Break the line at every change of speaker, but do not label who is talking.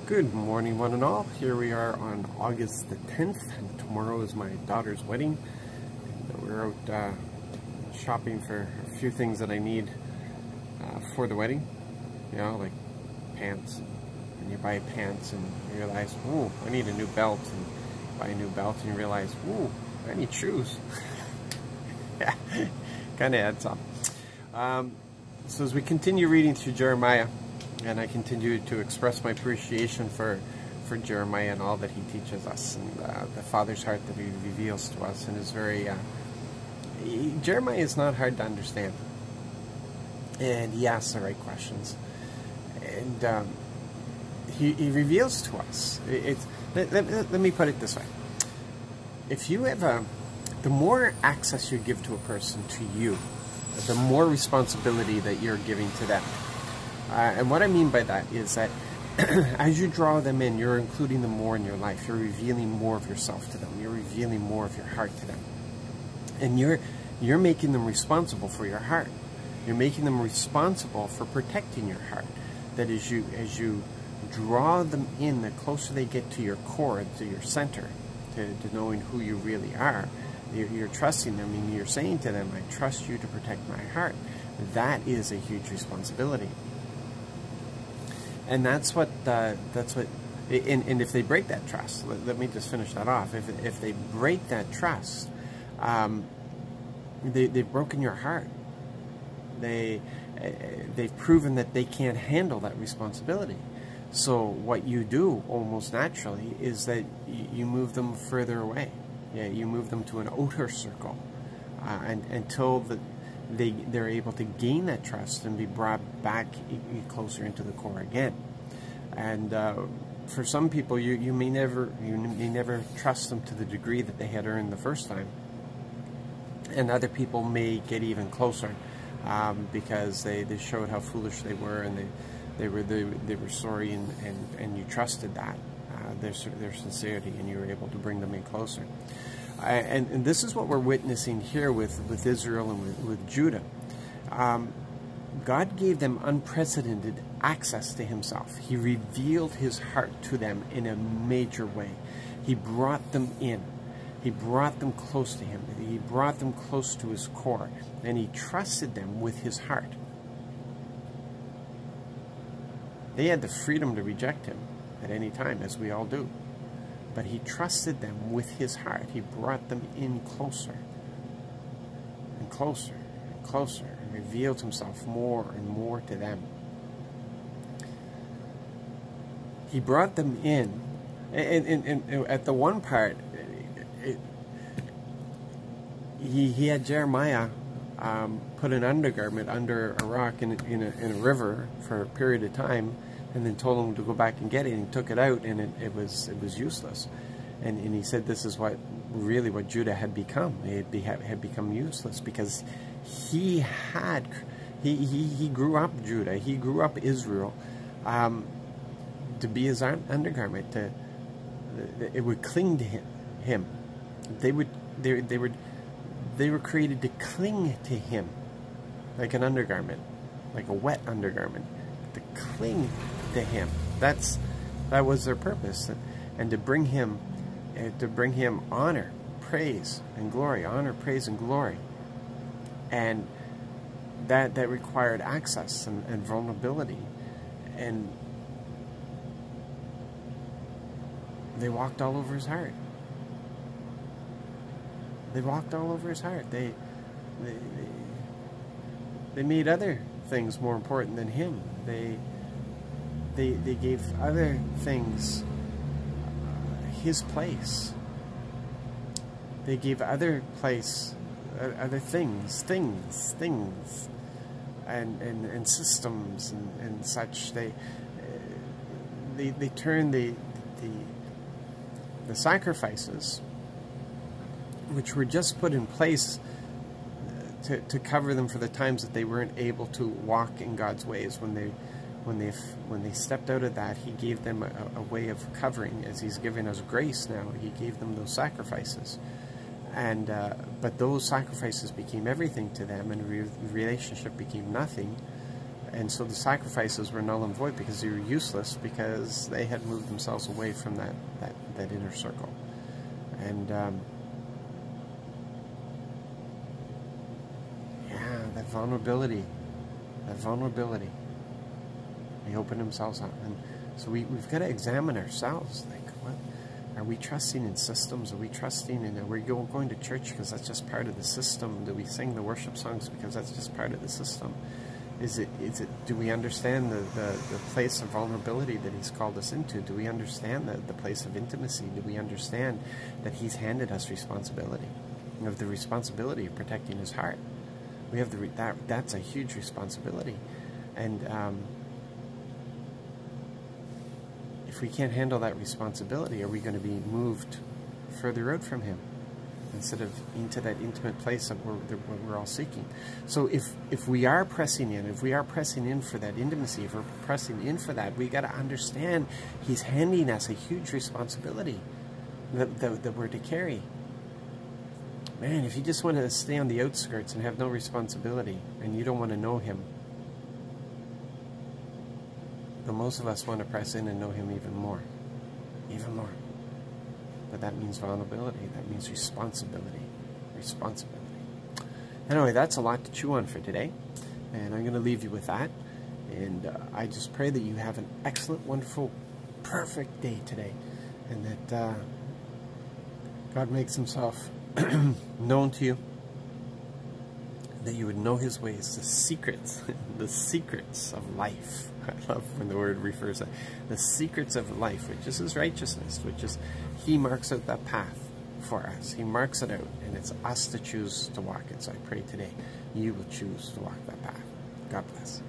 Good morning, one and all. Here we are on August the 10th, and tomorrow is my daughter's wedding. We're out shopping for a few things that I need for the wedding. You know, like pants. And you buy pants and you realize, ooh, I need a new belt. And you buy a new belt and you realize, ooh, I need shoes. Yeah, kind of adds up. So as we continue reading through Jeremiah, and I continue to express my appreciation for Jeremiah and all that he teaches us, and the Father's heart that he reveals to us, and is very Jeremiah is not hard to understand, and he asks the right questions, and he reveals to us. Let me put it this way: if you have the more access you give to a person, to you, the more responsibility that you're giving to them. And what I mean by that is that as you draw them in, you're including them more in your life. You're revealing more of yourself to them. You're revealing more of your heart to them. And you're making them responsible for your heart. You're making them responsible for protecting your heart. That as you draw them in, the closer they get to your core, to your center, to knowing who you really are, you're trusting them, and you're saying to them, I trust you to protect my heart. That is a huge responsibility. And that's what, and if they break that trust, let me just finish that off. If they break that trust, they've broken your heart. They've proven that they can't handle that responsibility. So what you do almost naturally is that you move them further away. Yeah, you move them to an outer circle, until they're able to gain that trust and be brought back closer into the core again. And for some people, you may never trust them to the degree that they had earned the first time. And other people may get even closer because they showed how foolish they were, and they were sorry, and you trusted that their sincerity, and you were able to bring them in closer. And this is what we're witnessing here with Israel and with Judah. God gave them unprecedented access to himself. He revealed his heart to them in a major way. He brought them in. He brought them close to him. He brought them close to his core. And he trusted them with his heart. They had the freedom to reject him at any time, as we all do. But he trusted them with his heart. He brought them in closer and closer and closer, and revealed himself more and more to them. He brought them in, and at the one part, he had Jeremiah put an undergarment under a rock in a river for a period of time, and then told him to go back and get it, and he took it out, and it was useless. And he said this is what Judah had become. It had become useless, because he grew up Judah, he grew up Israel, to be his undergarment. It would cling to him. They were created to cling to him, like an undergarment, like a wet undergarment, to cling to him. That was their purpose, and to bring him honor, praise, and glory. Honor, praise, and glory. And that required access and vulnerability. And they walked all over his heart. They walked all over his heart. They made other things more important than him. They gave other things his place. They gave other things, and systems and such. They turned the sacrifices, which were just put in place to cover them for the times that they weren't able to walk in God's ways. When they stepped out of that, he gave them a way of covering. As he's giving us grace now, he gave them those sacrifices. And but those sacrifices became everything to them, and relationship became nothing. And so the sacrifices were null and void because they were useless, because they had moved themselves away from that inner circle. And yeah, that vulnerability, they open themselves up. And so we've got to examine ourselves. Like, what are we trusting in systems? Are we trusting in, are we going to church because that's just part of the system? Do we sing the worship songs because that's just part of the system? Do we understand the place of vulnerability that he's called us into? Do we understand the place of intimacy? Do we understand that he's handed us responsibility? We have the responsibility of protecting his heart. We have that's a huge responsibility. And if we can't handle that responsibility, are we going to be moved further out from him instead of into that intimate place that we're all seeking? So if we are pressing in for that intimacy, if we're pressing in for that, we got to understand he's handing us a huge responsibility that we're to carry. Man, if you just want to stay on the outskirts and have no responsibility, and you don't want to know him, then most of us want to press in and know him even more. Even more. But that means vulnerability. That means responsibility. Responsibility. Anyway, that's a lot to chew on for today. And I'm going to leave you with that. And I just pray that you have an excellent, wonderful, perfect day today. And that God makes himself known to you. That you would know his ways, the secrets of life. I love when the word refers to the secrets of life, which is his righteousness, which is he marks out that path for us. He marks it out, and it's us to choose to walk it. So I pray today you will choose to walk that path. God bless.